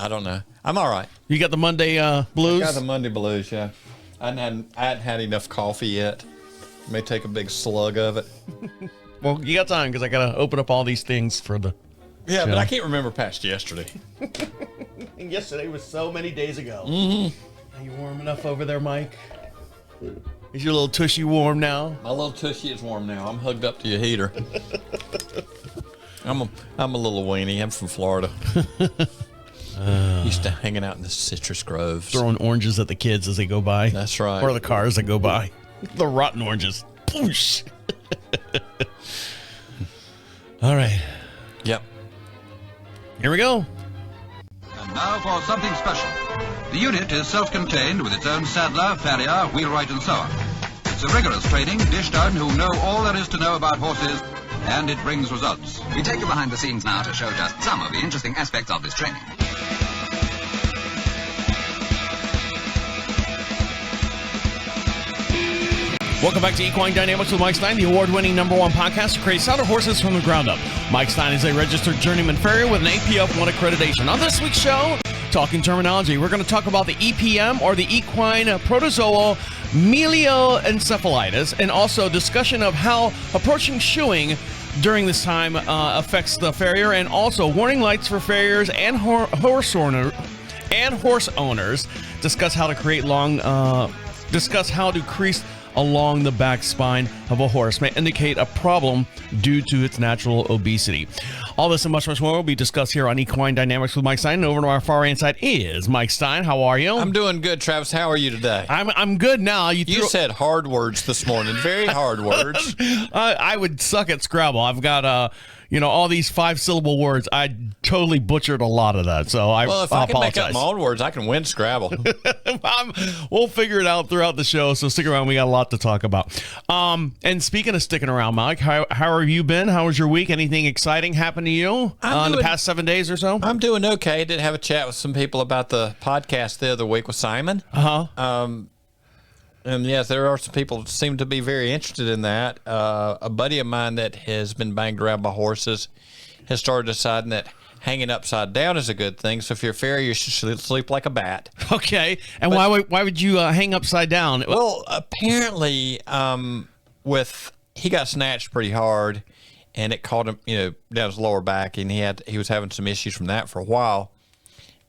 I don't know. I'm all right. You got the Monday blues? I got the Monday blues, yeah. I hadn't had enough coffee yet. May take a big slug of it. Well, you got time because I got to open up all these things for the Yeah, show. but I can't remember past yesterday. And yesterday was so many days ago. Are you warm enough over there, Mike? Is your little tushy warm now? My little tushy is warm now. I'm hugged up to your heater. I'm a little weenie. I'm from Florida. Used to hanging out in the citrus groves. Throwing oranges at the kids as they go by. That's right. Or the cars that go by. The rotten oranges. Poosh. All right. Yep. Here we go. And now for something special. The unit is self-contained with its own saddler, farrier, wheelwright and so on. It's a rigorous training dished out who know all there is to know about horses, and it brings results. We take you behind the scenes now to show just some of the interesting aspects of this training. Welcome back to Equine Dynamics with Mike Stine, the award-winning #1 podcast to create sounder horses from the ground up. Mike Stine is a registered journeyman farrier with an APF 1 accreditation. On this week's show, talking terminology, we're going to talk about the EPM, or the equine protozoal melioencephalitis, and also discussion of how approaching shoeing during this time affects the farrier, and also warning lights for farriers and horse owners. Discuss how to create crease along the back spine of a horse may indicate a problem due to its natural obesity. All this and much, much more will be discussed here on Equine Dynamics with Mike Stine. And over to our far right side is Mike Stine. How are you? I'm doing good, Travis. How are you today? I'm good now. You said hard words this morning. Very hard words. I would suck at Scrabble. I've got all these 5-syllable words. I totally butchered a lot of that, so I Well, if I can apologize. make up my own words, I can win Scrabble. We'll figure it out throughout the show, so stick around. We got a lot to talk about. And speaking of sticking around, Mike, how have you been? How was your week? Anything exciting happened to you in the past 7 days or so? I'm doing okay. I did have a chat with some people about the podcast the other week with Simon. And yes, there are some people that seem to be very interested in that. A buddy of mine that has been banged around by horses has started deciding that hanging upside down is a good thing. So if you're a farrier, you should sleep like a bat. Okay. And why would you hang upside down? Well, apparently, he got snatched pretty hard, and it caught him, down his lower back, and he was having some issues from that for a while.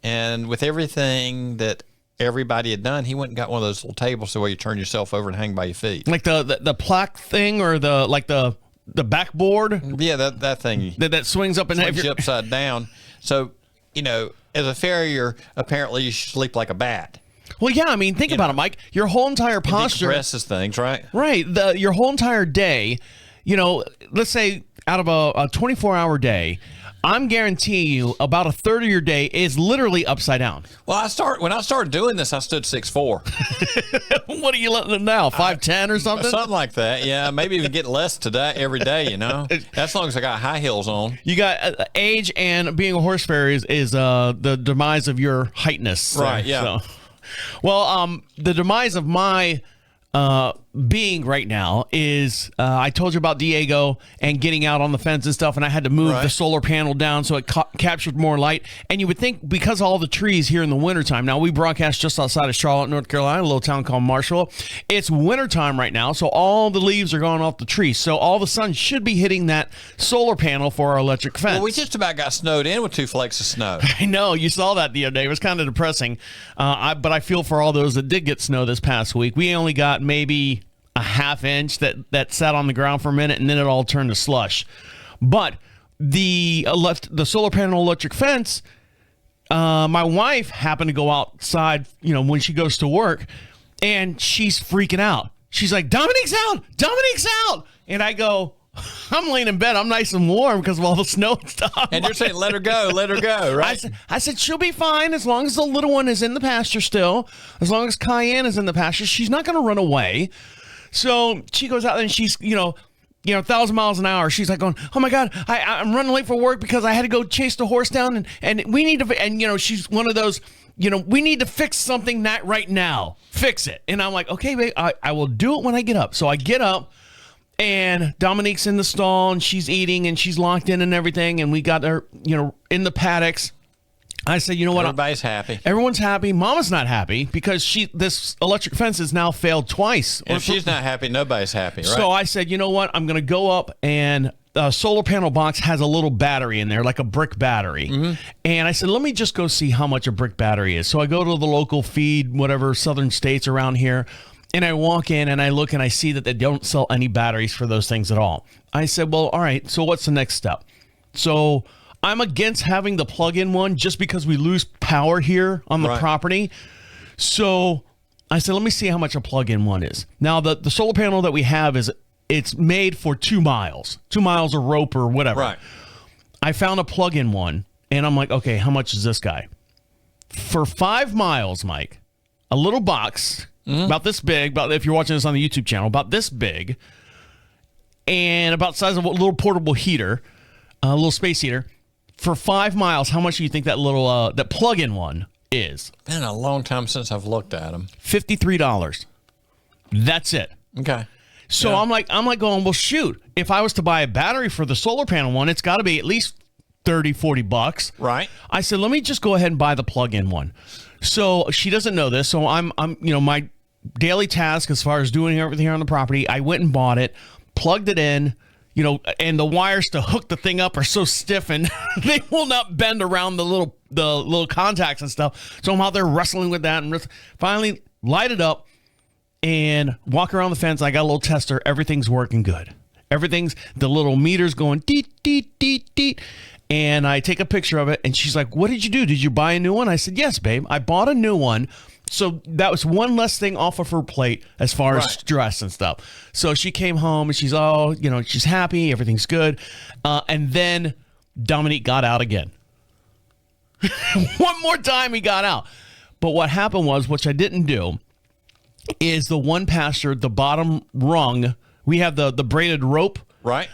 And with everything that everybody had done, he went and got one of those little tables so where you turn yourself over and hang by your feet, like the plaque thing, or the backboard. Yeah, that thing that swings up and swings you upside down. So as a farrier, apparently you should sleep like a bat. Well, yeah, I mean, think about it, Mike. Your whole entire posture decompresses things, right? Right. Your whole entire day. Let's say out of a 24-hour day, I'm guaranteeing you about a third of your day is literally upside down. Well, when I started doing this, I stood 6'4". What are you letting it now? 5'10" or something? Something like that. Yeah, maybe even get less today every day. As long as I got high heels on. You got age, and being a horse farrier is the demise of your heightness. Right. Yeah. So. Well, the demise of my being right now is I told you about Diego and getting out on the fence and stuff, and I had to move the solar panel down so it captured more light. And you would think, because of all the trees here in the wintertime, now we broadcast just outside of Charlotte, North Carolina, a little town called Marshall. It's wintertime right now, so all the leaves are gone off the trees, so all the sun should be hitting that solar panel for our electric fence. Well, we just about got snowed in with 2 flakes of snow. I know, you saw that the other day. It was kind of depressing, but I feel for all those that did get snow this past week. We only got maybe a half inch that sat on the ground for a minute, and then it all turned to slush. But the solar panel electric fence, my wife happened to go outside, when she goes to work, and she's freaking out. She's like, Dominique's out. And I go, I'm laying in bed. I'm nice and warm because of all the snow and stuff. And you're saying, let her go, right? I said, she'll be fine as long as the little one is in the pasture still. As long as Cayenne is in the pasture, she's not going to run away. So she goes out and she's, 1,000 miles an hour. She's like going, oh my God, I'm running late for work because I had to go chase the horse down, and we need to, and she's one of those, we need to fix something right now. Fix it. And I'm like, okay, babe, I will do it when I get up. So I get up, and Dominique's in the stall, and she's eating, and she's locked in and everything, and we got her, in the paddocks. I said, you know what? Everybody's happy. Everyone's happy. Mama's not happy because this electric fence has now failed twice. If she's not happy, nobody's happy, right? So I said, you know what? I'm going to go up, and the solar panel box has a little battery in there, like a brick battery. And I said, let me just go see how much a brick battery is. So I go to the local feed, whatever, southern states around here, and I walk in and I look and I see that they don't sell any batteries for those things at all. I said, well, all right, so what's the next step? So I'm against having the plug-in one just because we lose power here on the property. So I said, let me see how much a plug-in one is. Now, the solar panel that we have it's made for 2 miles. 2 miles of rope or whatever. Right. I found a plug-in one, and I'm like, okay, how much is this guy? For 5 miles, Mike, a little box about this big, about if you're watching this on the YouTube channel, about this big, and about the size of a little portable heater, a little space heater. For 5 miles, how much do you think that little that plug-in one is? Been a long time since I've looked at them. $53. That's it. Okay. So I'm like going, well, shoot. If I was to buy a battery for the solar panel one, it's got to be at least $30-40. Right. I said, let me just go ahead and buy the plug-in one. So she doesn't know this. So I'm my daily task as far as doing everything here on the property, I went and bought it, plugged it in. And the wires to hook the thing up are so stiff and they will not bend around the little contacts and stuff. So I'm out there wrestling with that and finally light it up and walk around the fence. I got a little tester. Everything's working good. The little meter's going deet, deet, deet, deet. And I take a picture of it and she's like, what did you do? Did you buy a new one? I said, yes, babe. I bought a new one. So that was one less thing off of her plate as far as stress and stuff. So she came home and she's she's happy. Everything's good. And then Dominique got out again. One more time he got out. But what happened was, which I didn't do, is the one pasture, the bottom rung, we have the braided rope. Right.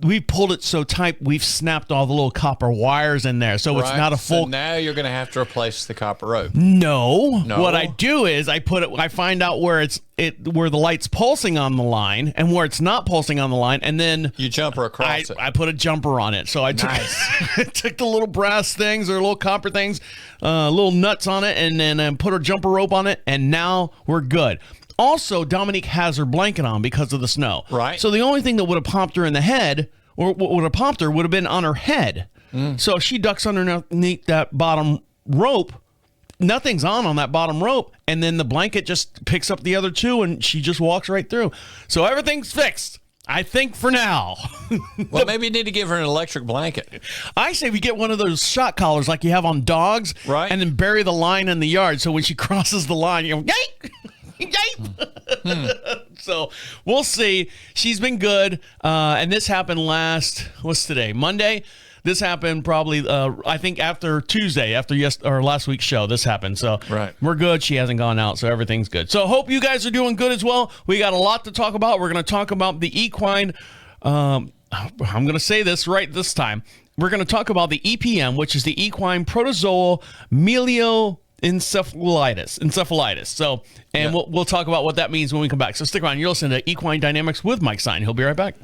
We pulled it so tight, we've snapped all the little copper wires in there. So it's not a full. So now you're going to have to replace the copper rope. No. What I do is I find out where where the light's pulsing on the line and where it's not pulsing on the line. And then you jumper across it. I put a jumper on it. So I took the little brass things or little copper things, little nuts on it, and then put a jumper rope on it. And now we're good. Also, Dominique has her blanket on because of the snow. Right. So the only thing that would have popped her in the head, or what would have popped her, would have been on her head. So she ducks underneath that bottom rope. Nothing's on that bottom rope. And then the blanket just picks up the other two, and she just walks right through. So everything's fixed, I think, for now. Well, maybe you need to give her an electric blanket. I say we get one of those shock collars like you have on dogs. Right. And then bury the line in the yard. So when she crosses the line, you go, yay! So we'll see. She's been good. And this happened what's today? Monday? This happened probably, I think after Tuesday, after last week's show, this happened. So we're good. She hasn't gone out, so everything's good. So hope you guys are doing good as well. We got a lot to talk about. We're going to talk about the equine. I'm going to say this right this time. We're going to talk about the EPM, which is the equine protozoal encephalitis. So, and we'll talk about what that means when we come back. So stick around. You're listening to Equine Dynamics with Mike Stine. He'll be right back.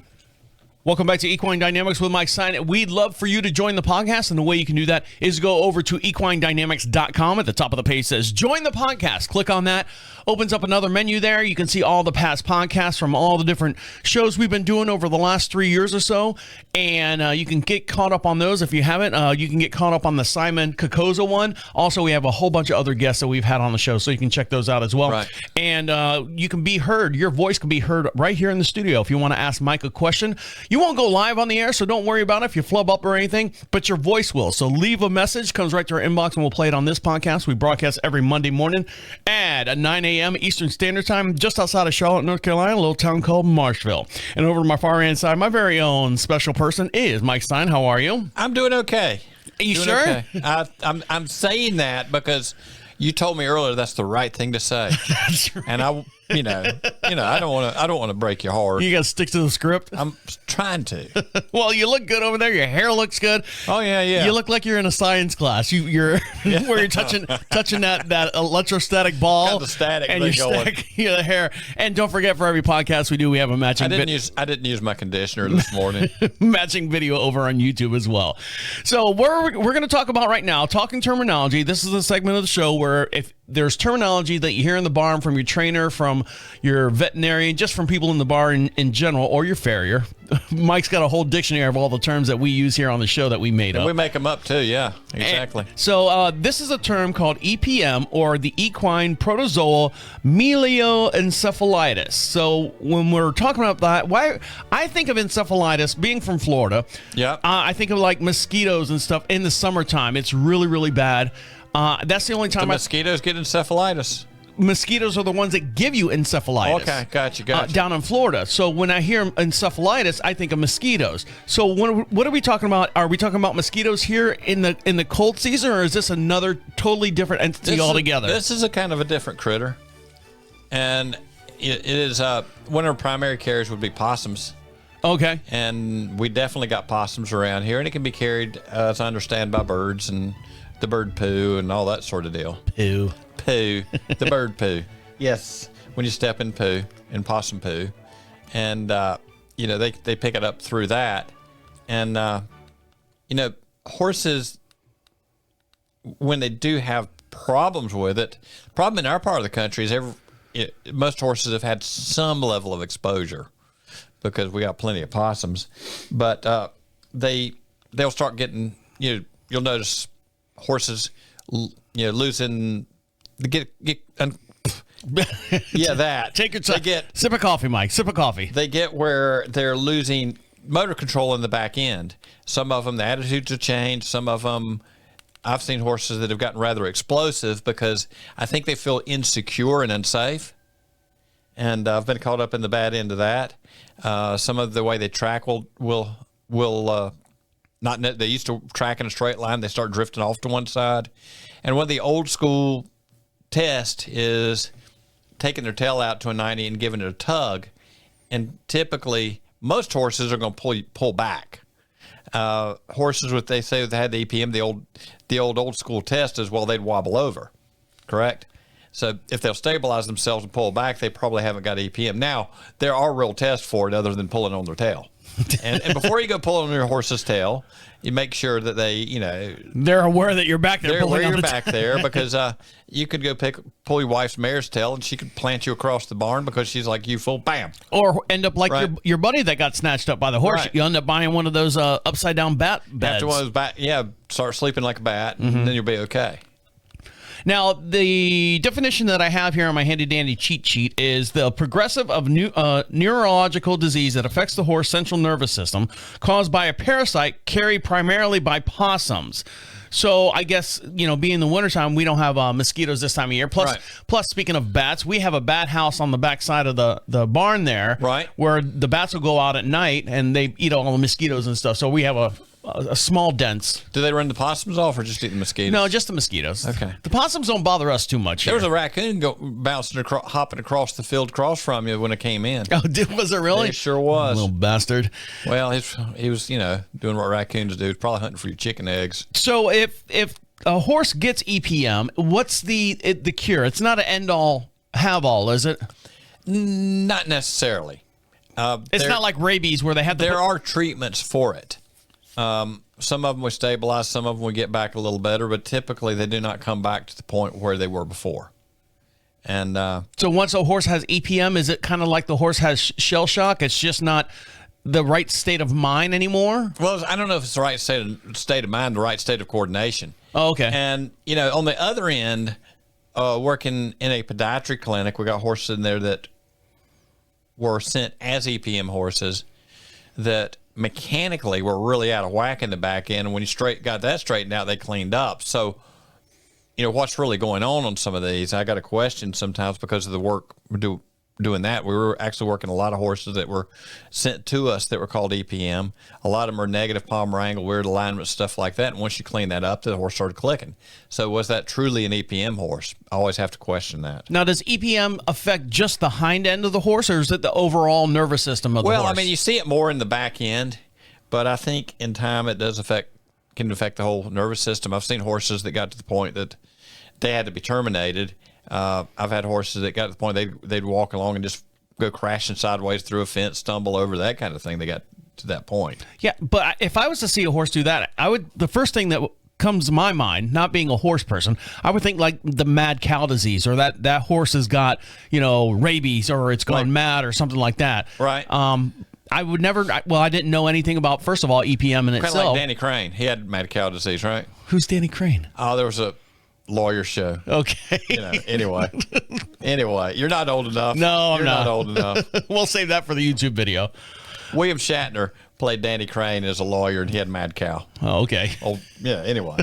Welcome back to Equine Dynamics with Mike Stine. We'd love for you to join the podcast, and the way you can do that is go over to equinedynamics.com. At the top of the page says Join the Podcast. Click on that. Opens up another menu there. You can see all the past podcasts from all the different shows we've been doing over the last 3 years or so, and you can get caught up on those if you haven't. You can get caught up on the Simon Kokoza one. Also, we have a whole bunch of other guests that we've had on the show, so you can check those out as well. Right. And you can be heard. Your voice can be heard right here in the studio if you want to ask Mike a question. You won't go live on the air, so don't worry about it if you flub up or anything, but your voice will. So leave a message, comes right to our inbox, and we'll play it on this podcast. We broadcast every Monday morning at 9 a.m. Eastern Standard Time, just outside of Charlotte, North Carolina, a little town called Marshville. And over to my far hand side, my very own special person is Mike Stine. How are you? I'm doing okay. Are you sure? Okay. I'm saying that because you told me earlier that's the right thing to say. That's right. And I don't want to break your heart. You got to stick to the script. I'm trying to. Well, you look good over there. Your hair looks good. Oh yeah. You look like you're in a science class. You're where you're touching that electrostatic ball. Got the static and thing you going. stack the hair. And don't forget, for every podcast we do, we have a matching. I didn't use my conditioner this morning. Matching video over on YouTube as well. So we're going to talk about right now, talking terminology. This is a segment of the show where if there's terminology that you hear in the barn from your trainer, from your veterinarian, just from people in the barn in general, or your farrier. Mike's got a whole dictionary of all the terms that we use here on the show that we made up. We make them up too, yeah, exactly. So this is a term called EPM, or the equine protozoal melioencephalitis. So when we're talking about that, why I think of encephalitis being from Florida. Yeah. I think of like mosquitoes and stuff in the summertime. It's really, really bad. That's the only time mosquitoes get encephalitis. Mosquitoes are the ones that give you encephalitis. Okay, gotcha. Down in Florida. So when I hear encephalitis, I think of mosquitoes. So what are we talking about? Are we talking about mosquitoes here in the cold season, or is this another totally different entity altogether? This is a kind of a different critter, and it is one of our primary carriers would be possums. Okay. And we definitely got possums around here, and it can be carried, as I understand, by birds and the bird poo and all that sort of deal. Poo. The bird poo. Yes, when you step in poo, in possum poo, and they pick it up through that, and horses, when they do have problems with it, problem in our part of the country is most horses have had some level of exposure because we got plenty of possums, but they'll start getting you'll notice horses losing. That. Take your time. Sip of coffee, Mike. Sip of coffee. They get where they're losing motor control in the back end. Some of them, the attitudes have changed. Some of them, I've seen horses that have gotten rather explosive because I think they feel insecure and unsafe. And I've been caught up in the bad end of that. Some of the way they track will not. They used to track in a straight line. They start drifting off to one side. And one of the old school test is taking their tail out to a 90 and giving it a tug, and typically most horses are going to pull back. Horses with they say they had the EPM, the old school test is they'd wobble over, correct? So if they'll stabilize themselves and pull back, they probably haven't got EPM. Now there are real tests for it other than pulling on their tail. and before you go pull on your horse's tail, you make sure that they're aware that you're back there. They're aware you're back there because you could go pull your wife's mare's tail and she could plant you across the barn because she's like, you fool, bam. Or end up like your buddy that got snatched up by the horse. Right. You end up buying one of those upside down bat beds. After one of those start sleeping like a bat, and then you'll be okay. Now, the definition that I have here on my handy-dandy cheat sheet is the progressive of neurological disease that affects the horse central nervous system caused by a parasite carried primarily by possums. So I guess, being the wintertime, we don't have mosquitoes this time of year. Plus, speaking of bats, we have a bat house on the back side of the barn there, right, where the bats will go out at night and they eat all the mosquitoes and stuff. So we have a small dents. Do they run the possums off or just eat the mosquitoes? No, just the mosquitoes. Okay. The possums don't bother us too much. There was a raccoon hopping across the field across from you when it came in. Oh, was it really? It sure was. Little bastard. Well, he was, doing what raccoons do. Probably hunting for your chicken eggs. So if a horse gets EPM, what's the cure? It's not an end-all, have-all, is it? Not necessarily. It's not like rabies where they have There are treatments for it. Some of them we stabilize, some of them we get back a little better, but typically they do not come back to the point where they were before. And so once a horse has EPM, is it kind of like the horse has shell shock? It's just not the right state of mind anymore? Well, I don't know if it's the right state of mind, the right state of coordination. Oh, okay. And, on the other end, working in a podiatry clinic, we got horses in there that were sent as EPM horses that mechanically were really out of whack in the back end. And when you got that straightened out, they cleaned up. So, what's really going on some of these? I got a question sometimes because of the work we do doing that. We were actually working a lot of horses that were sent to us that were called EPM. A lot of them are negative palmar angle, weird alignment, stuff like that. And once you clean that up, the horse started clicking. So was that truly an EPM horse? I always have to question that. Now, does EPM affect just the hind end of the horse, or is it the overall nervous system of the horse? Well, I mean, you see it more in the back end, but I think in time it can affect the whole nervous system. I've seen horses that got to the point that they had to be terminated. I've had horses that got to the point they'd walk along and just go crashing sideways through a fence, stumble over, that kind of thing. They got to that point. Yeah, but if I was to see a horse do that, the first thing that comes to my mind, not being a horse person, I would think like the mad cow disease, or that horse has got, rabies, or it's gone mad, or something like that. Right. I would never. I didn't know anything about, first of all, EPM in itself. Kind of like Danny Crane. He had mad cow disease, right? Who's Danny Crane? Oh, there was a lawyer show. Okay. Anyway, you're not old enough. No, I'm not. You're not old enough. We'll save that for the YouTube video. William Shatner played Danny Crane as a lawyer, and he had mad cow. Oh, okay. Oh, yeah. Anyway.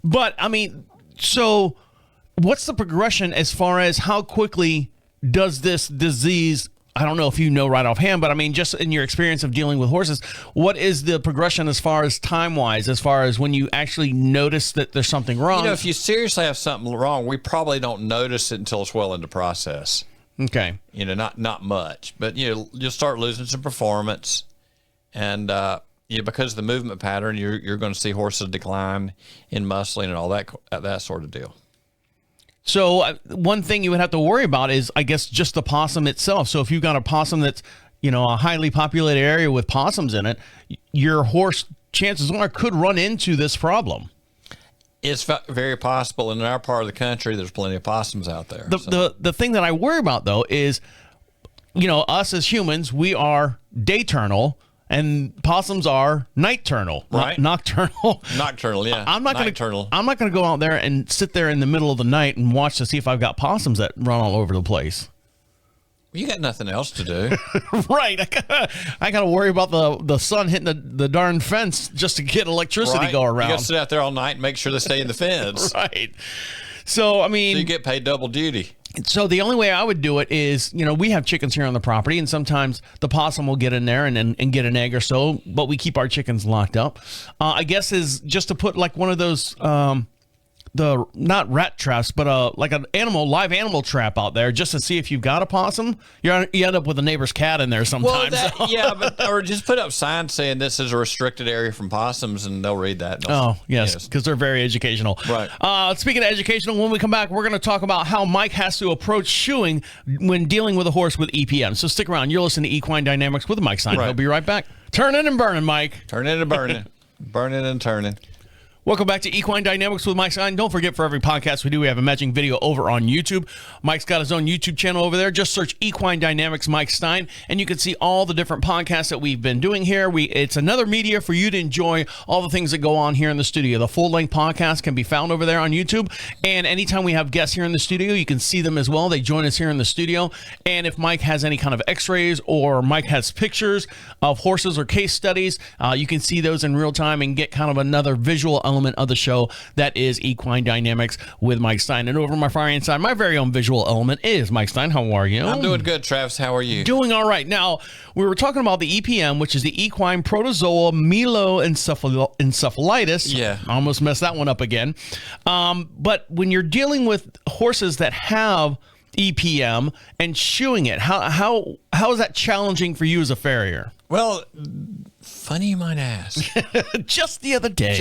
But I mean, so what's the progression as far as how quickly does this disease? I don't know if you know right offhand, but I mean, just in your experience of dealing with horses, what is the progression as far as time-wise, as far as when you actually notice that there's something wrong? If you seriously have something wrong, we probably don't notice it until it's well into process. Okay. Not much, but you'll start losing some performance, and because of the movement pattern, you're going to see horses decline in muscling and all that sort of deal. So one thing you would have to worry about is, I guess, just the possum itself. So if you've got a possum that's, a highly populated area with possums in it, your horse, chances are, could run into this problem. It's very possible. And in our part of the country, there's plenty of possums out there. The thing that I worry about, though, is, us as humans, we are dayturnal, and possums are nocturnal, right? Nocturnal, yeah. I'm not going to go out there and sit there in the middle of the night and watch to see if I've got possums that run all over the place. You got nothing else to do. Right. I got to worry about the sun hitting the darn fence just to get electricity go around. You got to sit out there all night and make sure they stay in the fence. Right. So, I mean, so you get paid double duty. So the only way I would do it is, we have chickens here on the property, and sometimes the possum will get in there and get an egg or so, but we keep our chickens locked up. I guess is just to put like one of those, not rat traps, but like an live animal trap out there, just to see if you've got a possum. You end up with a neighbor's cat in there sometimes. Well, or just put up signs saying this is a restricted area from possums, and they'll read that. Oh, yes, because they're very educational. Right. Speaking of educational, when we come back, we're going to talk about how Mike has to approach shoeing when dealing with a horse with EPM. So stick around. You're listening to Equine Dynamics with Mike Stine. Right. He'll be right back. Turning and burning, Mike. Turning and burning. Burning and turning. Welcome back to Equine Dynamics with Mike Stine. Don't forget, for every podcast we do, we have a matching video over on YouTube. Mike's got his own YouTube channel over there. Just search Equine Dynamics Mike Stine, and you can see all the different podcasts that we've been doing here. It's another media for you to enjoy all the things that go on here in the studio. The full-length podcast can be found over there on YouTube, and anytime we have guests here in the studio, you can see them as well. They join us here in the studio, and if Mike has any kind of x-rays or Mike has pictures of horses or case studies, you can see those in real time and get kind of another visual element of the show that is Equine Dynamics with Mike Stine. And over on my far end side, my very own visual element is Mike Stine. How are you? I'm doing good, Travis. How are you? Doing all right. Now, we were talking about the EPM, which is the equine protozoa meloencephalitis. Yeah. I almost messed that one up again. But when you're dealing with horses that have EPM and shoeing it, how is that challenging for you as a farrier? Well, funny you might ask. Just the other day,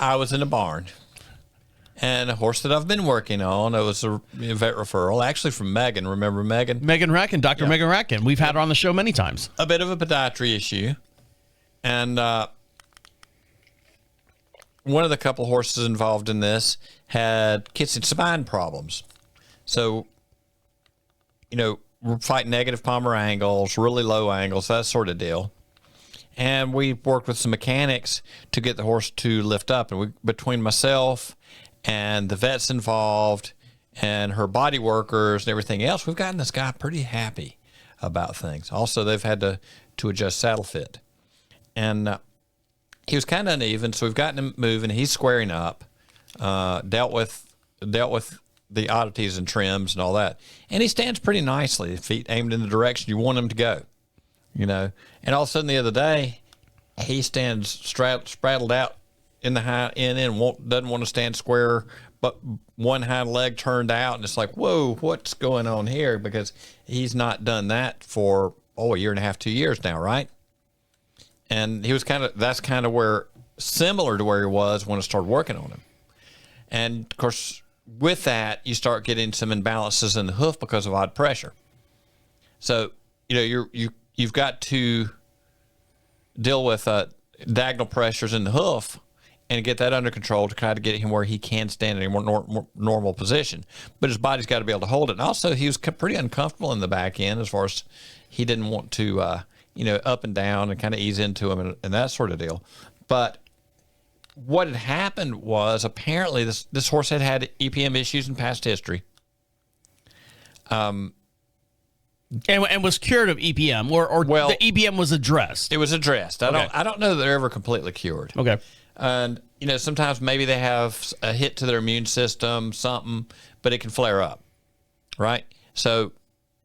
I was in a barn, and a horse that I've been working on, it was a vet referral, actually from Megan. Remember Megan? Megan Rackin, Dr. Yeah. Megan Rackin. We've had her on the show many times. A bit of a podiatry issue, and one of the couple horses involved in this had kits and spine problems. So, we're fighting negative palmar angles, really low angles, that sort of deal. And we worked with some mechanics to get the horse to lift up. And between myself and the vets involved and her body workers and everything else, we've gotten this guy pretty happy about things. Also, they've had to adjust saddle fit. And he was kind of uneven, so we've gotten him moving. He's squaring up. Dealt with the oddities and trims and all that. And he stands pretty nicely, feet aimed in the direction you want him to go, you know. And all of a sudden the other day, he stands spraddled out in the hind end and doesn't want to stand square, but one hind leg turned out, and it's like, whoa, what's going on here? Because he's not done that for a year and a half, 2 years now, right? And he was that's kind of where, similar to where he was when I started working on him. And of course, with that, you start getting some imbalances in the hoof because of odd pressure. So, you know, you've got to deal with diagonal pressures in the hoof and get that under control to try to get him where he can stand in a more normal position. But his body's got to be able to hold it. And also, he was pretty uncomfortable in the back end as far as he didn't want to, you know, up and down and kind of ease into him and that sort of deal. But what had happened was, apparently this horse had EPM issues in past history. And was cured of EPM, or well, the EPM was addressed. It was addressed. I don't know that they're ever completely cured. Okay. And, you know, sometimes maybe they have a hit to their immune system, something, but it can flare up, right? So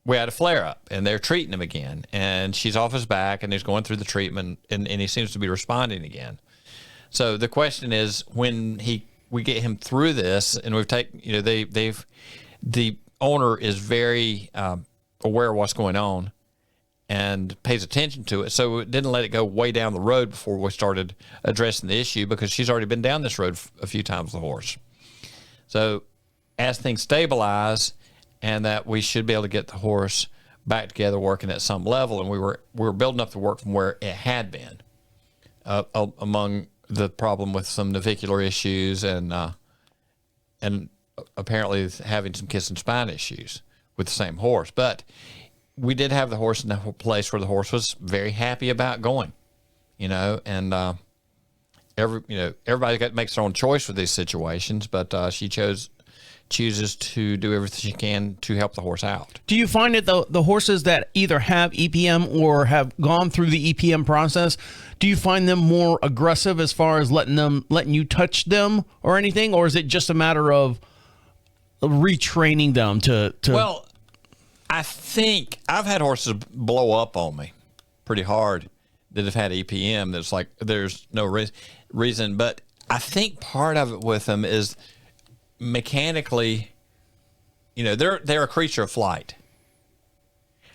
we had a flare up, and they're treating him again, and she's off his back, and he's going through the treatment, and he seems to be responding again. So the question is, when we get him through this, and we've taken, you know, the owner is very aware of what's going on and pays attention to it. So it didn't let it go way down the road before we started addressing the issue, because she's already been down this road a few times with the horse. So as things stabilize, and that we should be able to get the horse back together working at some level, and we were building up the work from where it had been, among the problem with some navicular issues and apparently having some kiss and spine issues with the same horse. But we did have the horse in a place where the horse was very happy about going, you know, and everybody makes their own choice with these situations, but she chooses to do everything she can to help the horse out. Do you find that the horses that either have EPM or have gone through the EPM process, do you find them more aggressive as far as letting you touch them or anything, or is it just a matter of retraining them to? Well, I think I've had horses blow up on me pretty hard that have had EPM. That's like there's no reason, but I think part of it with them is mechanically, you know, they're a creature of flight.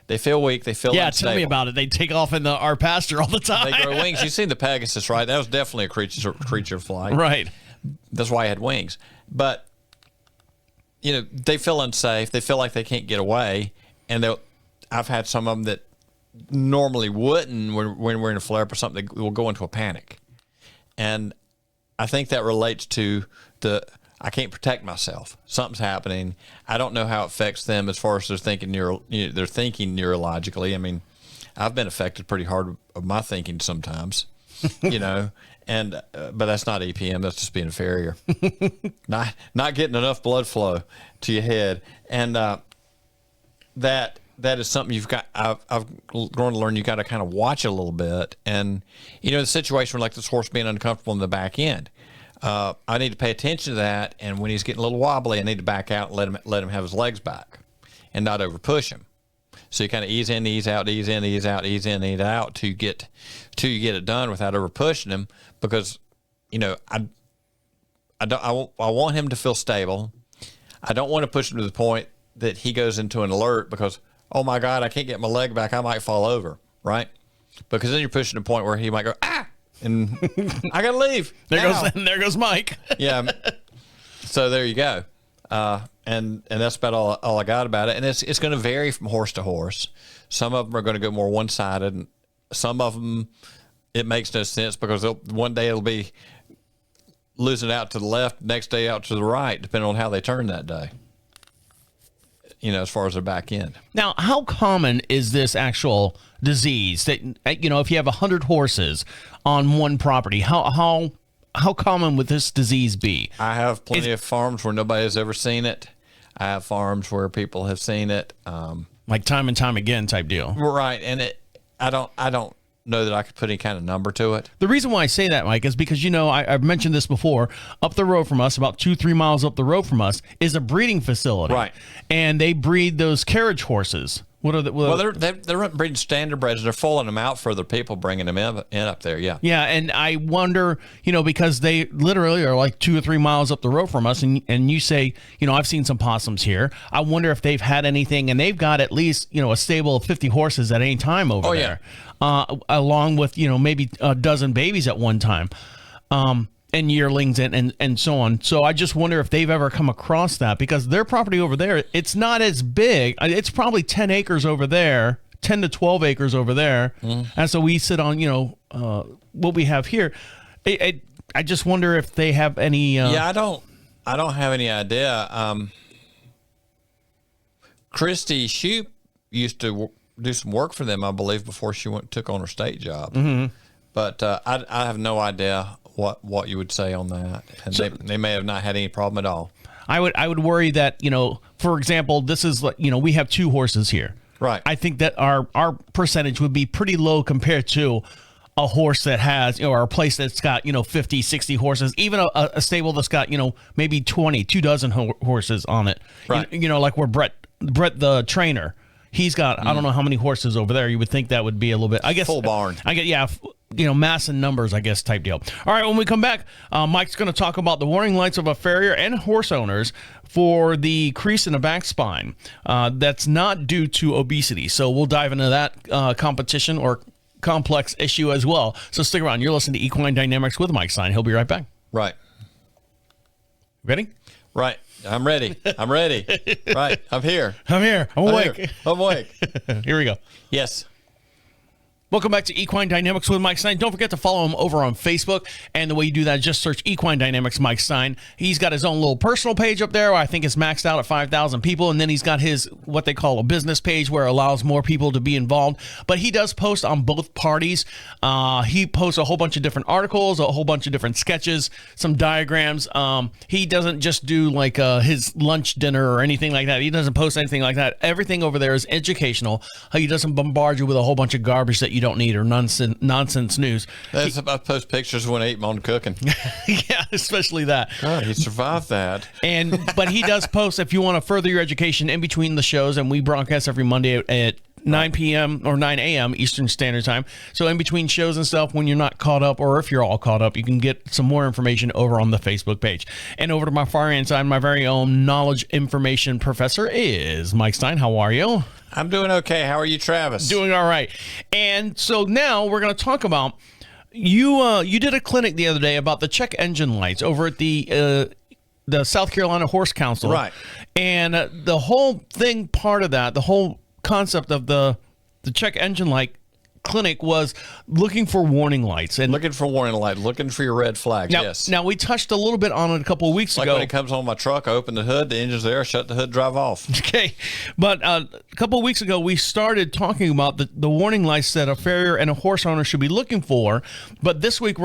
They feel weak. They feel unstable. Tell me about it. They take off in our pasture all the time. They grow wings. You've seen the Pegasus, right? That was definitely a creature of flight. Right. That's why he had wings. But, you know, they feel unsafe. They feel like they can't get away. And I've had some of them that normally wouldn't when we're in a flare-up or something. They will go into a panic. And I think that relates to I can't protect myself. Something's happening. I don't know how it affects them as far as they're thinking neurologically. I mean, I've been affected pretty hard of my thinking sometimes, you know, and but that's not EPM. That's just being a farrier, not getting enough blood flow to your head, and that is something I've grown to learn. You got to kind of watch it a little bit, and you know, the situation like this horse being uncomfortable in the back end. I need to pay attention to that, and when he's getting a little wobbly, I need to back out and let him have his legs back, and not over push him. So you kind of ease in, ease out, ease in, ease out, ease in, ease out till you get it done without over pushing him, because you know I want him to feel stable. I don't want to push him to the point that he goes into an alert because, oh my God, I can't get my leg back, I might fall over, right? Because then you're pushing to a point where he might go, ah, and I gotta leave. There goes Mike. Yeah. So there you go. And that's about all I got about it. And it's going to vary from horse to horse. Some of them are going to go more one-sided, and some of them it makes no sense because one day it'll be losing out to the left, next day out to the right, depending on how they turn that day. You know, as far as their back end. Now, how common is this actual disease? That, you know, if you have 100 horses on one property, how common would this disease be? I have plenty of farms where nobody has ever seen it. I have farms where people have seen it. Like time and time again type deal. Right, and I don't know that I could put any kind of number to it. The reason why I say that, Mike, is because, I've mentioned this before. Up the road from us, about 2-3 miles up the road from us, is a breeding facility. Right. And they breed those carriage horses. Well, they're breeding standard breds. They're foaling them out for other people, bringing them in up there. Yeah. Yeah, and I wonder, because they literally are like 2 or 3 miles up the road from us, and you say, I've seen some possums here. I wonder if they've had anything, and they've got at least, a stable of 50 horses at any time over there, along with, maybe a dozen babies at one time. And yearlings and so on. So I just wonder if they've ever come across that, because their property over there, it's not as big. It's probably 10 acres over there, 10 to 12 acres over there. And so we sit on, what we have here. I just wonder if they have any. I don't have any idea. Christy Shoup used to do some work for them, I believe, before she took on her state job. But I have no idea what you would say on that, and so, they may have not had any problem at all. I would worry that, for example, this is like, we have 2 horses here. Right. I think that our percentage would be pretty low compared to a horse that has, or a place that's got, 50, 60 horses, even a stable that's got, maybe 2 dozen horses on it. Right. Like where Brett the trainer, he's got, I don't know how many horses over there. You would think that would be a little bit, I guess. Full barn. Mass and numbers, I guess, type deal. All right, when we come back, Mike's going to talk about the warning lights of a farrier and horse owners for the crease in the back spine. That's not due to obesity. So we'll dive into that competition or complex issue as well. So stick around. You're listening to Equine Dynamics with Mike Stine. He'll be right back. Right. Ready? Right. I'm ready. Right. I'm here. I'm awake. I'm awake. Here we go. Yes. Welcome back to Equine Dynamics with Mike Stine. Don't forget to follow him over on Facebook. And the way you do that, just search Equine Dynamics Mike Stine. He's got his own little personal page up there, where I think it's maxed out at 5,000 people. And then he's got his, what they call a business page, where it allows more people to be involved. But he does post on both parties. He posts a whole bunch of different articles, a whole bunch of different sketches, some diagrams. He doesn't just do like his lunch dinner or anything like that. He doesn't post anything like that. Everything over there is educational. He doesn't bombard you with a whole bunch of garbage that you don't need, or nonsense news. I post pictures when I eat my own cooking. Yeah, especially that. God, he survived that. But he does post if you want to further your education in between the shows, and we broadcast every Monday at 9 p.m. or 9 a.m. Eastern Standard Time. So in between shows and stuff, when you're not caught up, or if you're all caught up, you can get some more information over on the Facebook page. And over to my far hand side, my very own knowledge information professor is Mike Stine. How are you? I'm doing okay. How are you, Travis? Doing all right. And so now we're going to talk about, you did a clinic the other day about the check engine lights over at the South Carolina Horse Council. Right. And the whole thing, part of that, the whole concept of the check engine light clinic was looking for warning lights. And looking for warning light, looking for your red flags. Yes. Now we touched a little bit on it a couple of weeks ago. Like when it comes on my truck, I open the hood, the engine's there, shut the hood, drive off. Okay. But a couple of weeks ago, we started talking about the warning lights that a farrier and a horse owner should be looking for. But this week,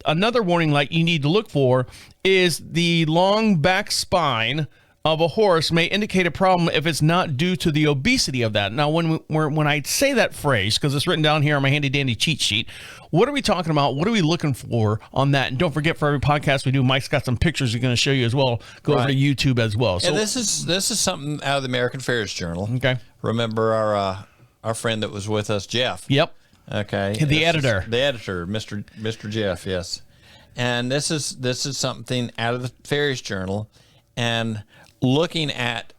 another warning light you need to look for is the long back spine of a horse may indicate a problem if it's not due to the obesity of that. Now, when I say that phrase, because it's written down here on my handy-dandy cheat sheet, what are we talking about? What are we looking for on that? And don't forget, for every podcast we do, Mike's got some pictures he's going to show you as well. Go over to YouTube as well. So this is something out of the American Farriers Journal. Okay. Remember our friend that was with us, Jeff. Yep. Okay. The editor, Mr. Jeff. Yes. And this is something out of the Farriers Journal, and looking at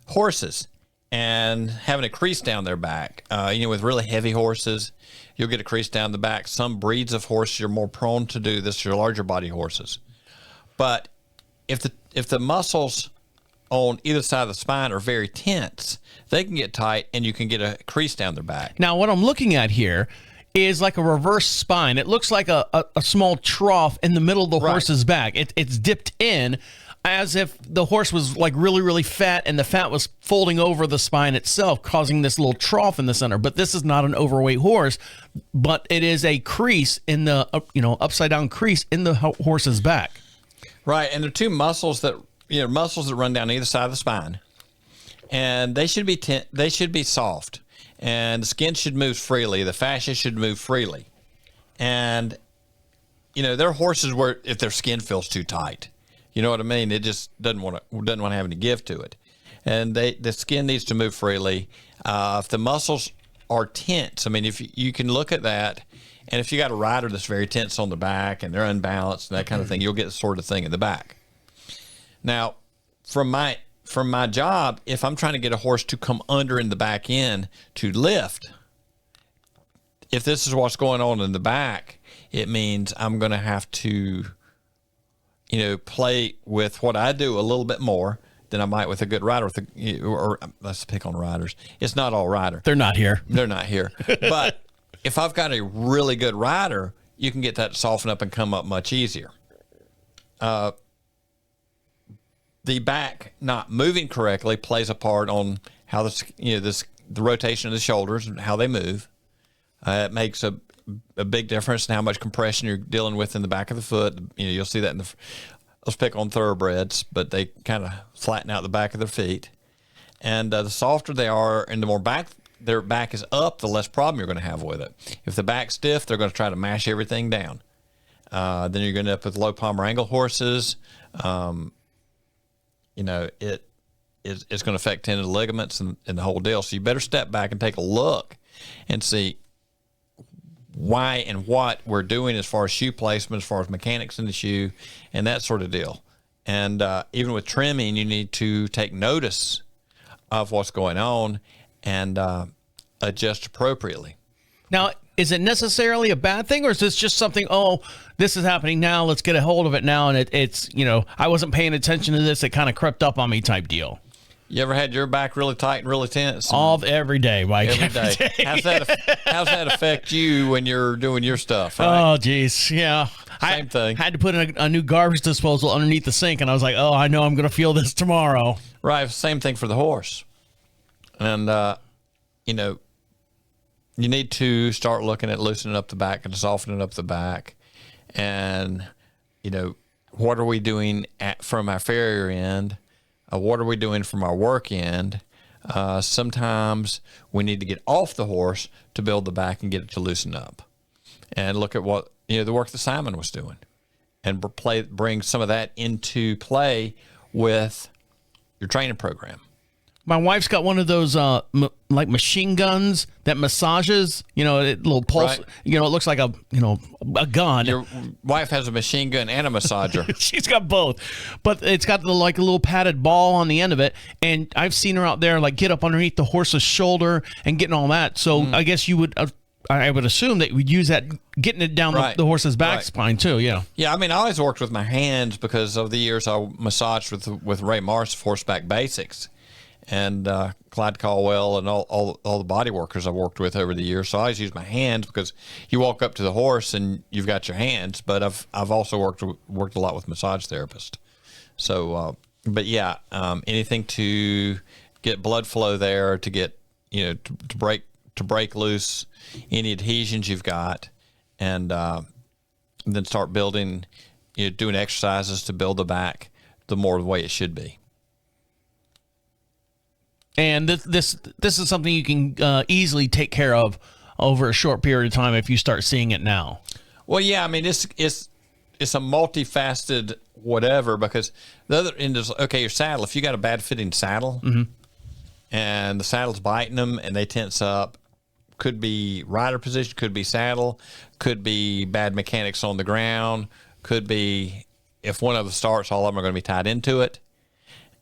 horses and having a crease down their back. With really heavy horses, you'll get a crease down the back. Some breeds of horse, you're more prone to do this, your larger body horses. But if the muscles on either side of the spine are very tense, they can get tight and you can get a crease down their back. Now, what I'm looking at here is like a reverse spine. It looks like a small trough in the middle of the horse's back. It's dipped in, as if the horse was like really, really fat, and the fat was folding over the spine itself, causing this little trough in the center. But this is not an overweight horse, but it is a crease in the, upside down crease in the horse's back. Right. And there are two muscles that run down either side of the spine, and they should be soft. and the skin should move freely. The fascia should move freely. And, there are horses where if their skin feels too tight, you know what I mean? It just doesn't want to have any give to it. And the skin needs to move freely. If the muscles are tense, I mean, if you can look at that, and if you got a rider that's very tense on the back and they're unbalanced and that kind of thing, you'll get the sort of thing in the back. Now, from my job, if I'm trying to get a horse to come under in the back end to lift, if this is what's going on in the back, it means I'm going to have to, play with what I do a little bit more than I might with a good rider. Or let's pick on riders. It's not all rider. They're not here. They're not here. But if I've got a really good rider, you can get that to soften up and come up much easier. The back not moving correctly plays a part on how the rotation of the shoulders and how they move. It makes a big difference in how much compression you're dealing with in the back of the foot. You'll see that let's pick on thoroughbreds, but they kind of flatten out the back of their feet. And the softer they are and the more their back is up, the less problem you're going to have with it. If the back's stiff, they're going to try to mash everything down. Then you're going to end up with low palmar angle horses. It's going to affect tendon ligaments and the whole deal. So you better step back and take a look and see why and what we're doing as far as shoe placement, as far as mechanics in the shoe, and that sort of deal. And even with trimming, you need to take notice of what's going on and adjust appropriately. Now, is it necessarily a bad thing, or is this just something, this is happening now, let's get a hold of it now, and it's I wasn't paying attention to this, it kind of crept up on me type deal? You ever had your back really tight and really tense? Every day, Mike. Every day. How's that affect you when you're doing your stuff? Right? Oh, geez. Yeah. Same thing. I had to put a new garbage disposal underneath the sink, and I was like, I know I'm going to feel this tomorrow. Right. Same thing for the horse. And, you need to start looking at loosening up the back and softening up the back. And, what are we doing from our farrier end? What are we doing from our work end? Sometimes we need to get off the horse to build the back and get it to loosen up. And look at what, the work that Simon was doing. And bring some of that into play with your training program. My wife's got one of those like machine guns that massages, little pulse, right. It looks like a gun. Your wife has a machine gun and a massager. She's got both, but it's got a little padded ball on the end of it. And I've seen her out there get up underneath the horse's shoulder and getting all that. So I guess you would, I would assume that we'd use that, getting it down the horse's back spine too. Yeah. Yeah. I mean, I always worked with my hands because over the years I massaged with Ray Morris of Horseback Basics. And Clyde Caldwell and all the body workers I've worked with over the years. So I always use my hands because you walk up to the horse and you've got your hands. But I've also worked a lot with massage therapists. So, but yeah, anything to get blood flow there, to get to break loose any adhesions you've got, and then start building, doing exercises to build the back the more the way it should be. And this is something you can easily take care of over a short period of time if you start seeing it now. Well, yeah, I mean it's a multifaceted whatever, because the other end is your saddle. If you got a bad fitting saddle and the saddle's biting them and they tense up, could be rider position, could be saddle, could be bad mechanics on the ground, could be if one of them starts, all of them are going to be tied into it,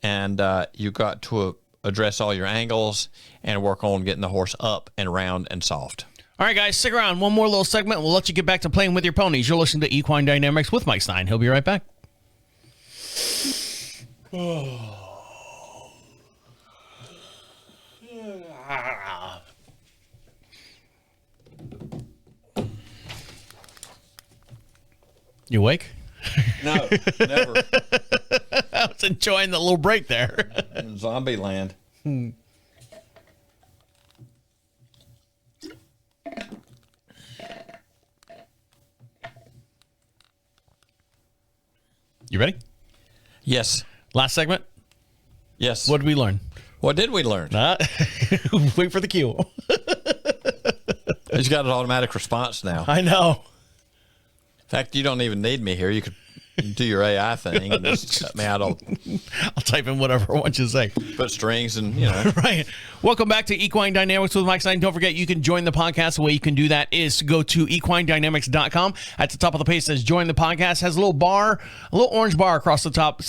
and you got to address all your angles and work on getting the horse up and round and soft. All right, guys, stick around. One more little segment. We'll let you get back to playing with your ponies. You're listening to Equine Dynamics with Mike Stine. He'll be right back. You awake? No, never. I was enjoying the little break there. In zombie land. You ready? Yes. Last segment? Yes. What did we learn? What did we learn? Wait for the cue. He's got an automatic response now. I know. In fact, you don't even need me here. You could do your AI thing and just cut me out. I'll type in whatever I want you to say. put strings and, you know. Right. Welcome back to Equine Dynamics with Mike Stine. Don't forget, you can join the podcast. The way you can do that is to go to equinedynamics.com. At the top of the page says join the podcast. Has a little bar, a little orange bar across the top.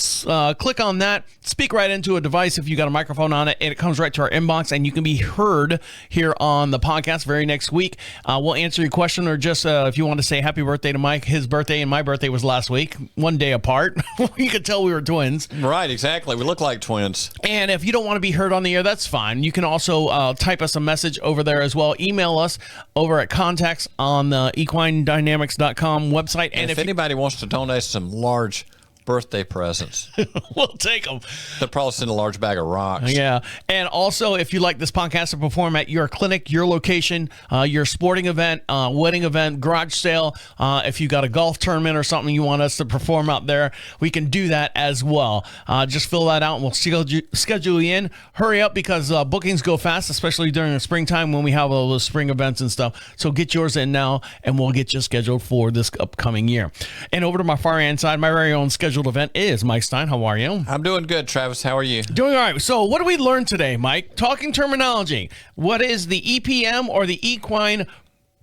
Click on that. Speak right into a device if you got a microphone on it, and it comes right to our inbox, and you can be heard here on the podcast very next week. We'll answer your question, or just if you want to say happy birthday to Mike. His birthday and my birthday was last week, one day apart. You could tell we were twins. Right, exactly. We look like twins. And if you don't want to be heard on the air, that's fine. You can also type us a message over there as well. Email us over at contacts on the equinedynamics.com website. And if anybody wants to donate some large birthday presents, we'll take them. They'll probably send a large bag of rocks. Yeah. And also, if you like this podcast to perform at your clinic, your location, your sporting event, wedding event, garage sale, if you got a golf tournament or something you want us to perform out there, we can do that as well. Just fill that out and we'll schedule you in. Hurry up, because bookings go fast, especially during the springtime when we have all those spring events and stuff. So get yours in now, and we'll get you scheduled for this upcoming year. And over to my far hand side, my very own scheduled event is Mike Stine. How are you? I'm doing good, Travis. How are you? Doing all right. So what did we learn today, Mike? Talking terminology. What is the EPM, or the equine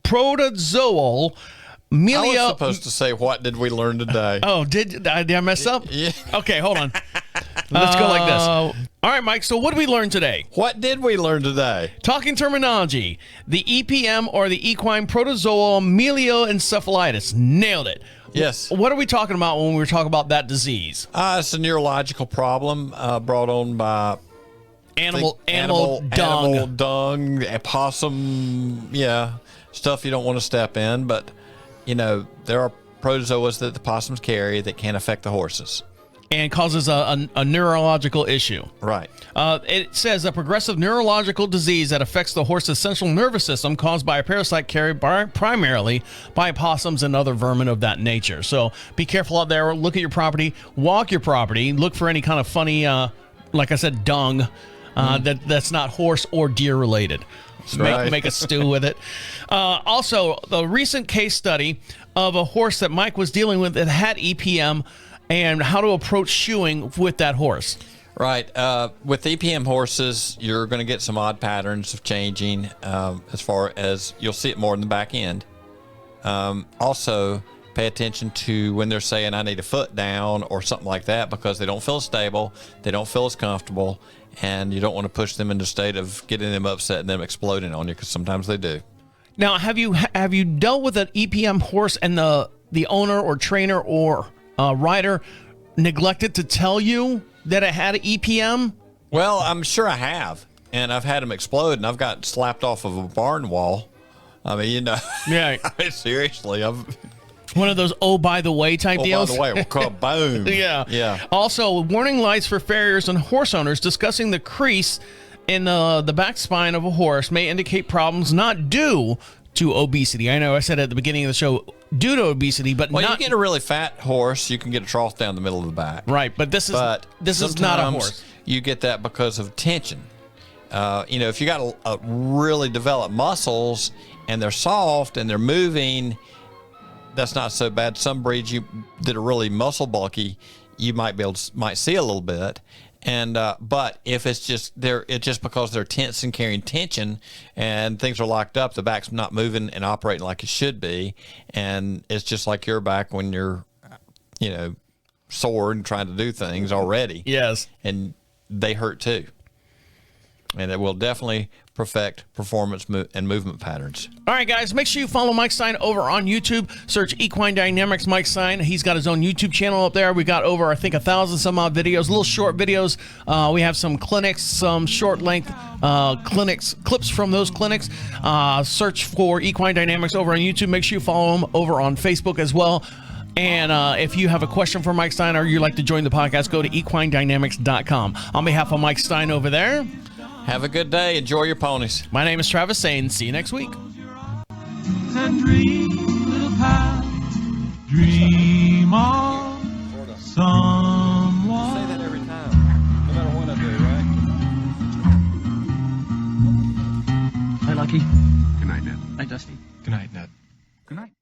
protozoal melia? I was supposed to say, what did we learn today? Oh, did I mess up? Yeah. Okay, hold on. Let's go like this. All right, Mike. So what did we learn today? What did we learn today? Talking terminology. The EPM, or the equine protozoal melioencephalitis. Nailed it. Yes. What are we talking about when we talk about that disease? It's a neurological problem brought on by Animal dung, opossum, stuff you don't want to step in. But, there are protozoas that the possums carry that can affect the horses. And causes a neurological issue. Right. It says a progressive neurological disease that affects the horse's central nervous system, caused by a parasite carried primarily by possums and other vermin of that nature. So be careful out there. Look at your property. Walk your property. Look for any kind of funny, like I said, dung that's not horse or deer related. Make a stew with it. Also, the recent case study of a horse that Mike was dealing with that had EPM, and how to approach shoeing with that horse. Right. With EPM horses, you're going to get some odd patterns of changing, as far as you'll see it more in the back end. Also, pay attention to when they're saying, I need a foot down or something like that, because they don't feel stable, they don't feel as comfortable, and you don't want to push them into a state of getting them upset and them exploding on you, because sometimes they do. Now, have you dealt with an EPM horse and the owner or trainer or rider neglected to tell you that it had an EPM? Well, I'm sure I have, and I've had them explode, and I've got slapped off of a barn wall. I mean, Yeah. I mean, seriously, I've One of those by the way type deals. By the way, kaboom. Yeah. Also, warning lights for farriers and horse owners discussing the crease in the back spine of a horse may indicate problems not due to obesity. I know I said at the beginning of the show, due to obesity, but well, not. You get a really fat horse, you can get a trough down the middle of the back. Right, but this is not a horse. You get that because of tension. If you got a really developed muscles and they're soft and they're moving, that's not so bad. Some breeds that are really muscle bulky, you might see a little bit. And but if it's just because they're tense and carrying tension and things are locked up, the back's not moving and operating like it should be, and it's just like your back when you're, sore and trying to do things already. Yes, and they hurt too. And it will definitely perfect performance and movement patterns. All right, guys, make sure you follow Mike Stine over on YouTube. Search Equine Dynamics Mike Stine. He's got his own YouTube channel up there. We got over, I think, 1,000 some odd videos, little short videos. We have some clinics, some short length clips from those clinics. Search for Equine Dynamics over on YouTube. Make sure you follow him over on Facebook as well. And if you have a question for Mike Stine or you'd like to join the podcast, go to equinedynamics.com. On behalf of Mike Stine over there, have a good day. Enjoy your ponies. My name is Travis saying see you next week. And dream, little pal, dream of someone. Say that every time, no matter what I do, right? Hey, Lucky. Good night, Ned. Night, Dusty. Good night, Ned. Good night.